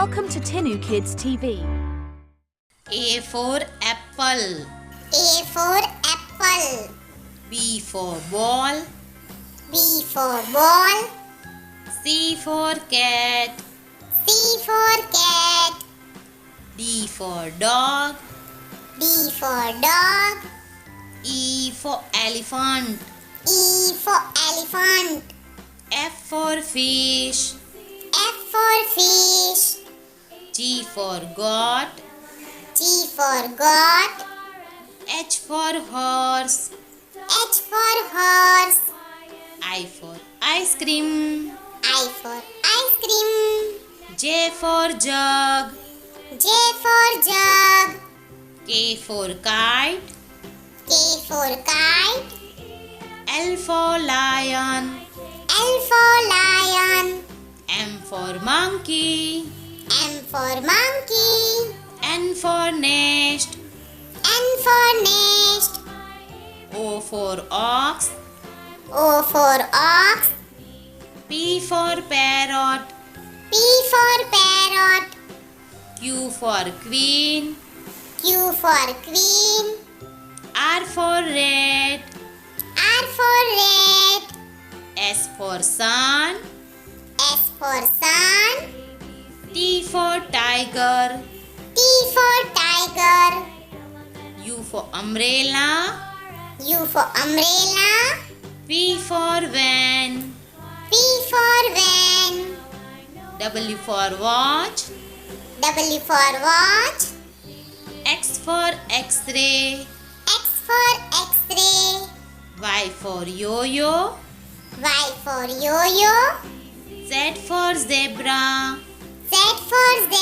Welcome to Tinu Kids TV. A for apple. A for apple. B for ball. B for ball. C for cat. C for cat. D for dog. D for dog. E for elephant. E for elephant. F for fish. F for fish. G for goat. G for goat. H for horse. H for horse. I for ice cream. I for ice cream. J for jug. J for jug. K for kite. K for kite. L for lion. L for lion. M for monkey. M for monkey. N for nest. N for nest. O for ox. O for ox. P for parrot. P for parrot. Q for queen. Q for queen. R for rat. R for rat. S for sun. S for sun. T for tiger. T for tiger. U for umbrella. U for umbrella. V for van. V for van. W for watch. W for watch. X for x-ray. X for x-ray. Y for yo-yo. Y for yo-yo. Z for zebra. Z for zebra.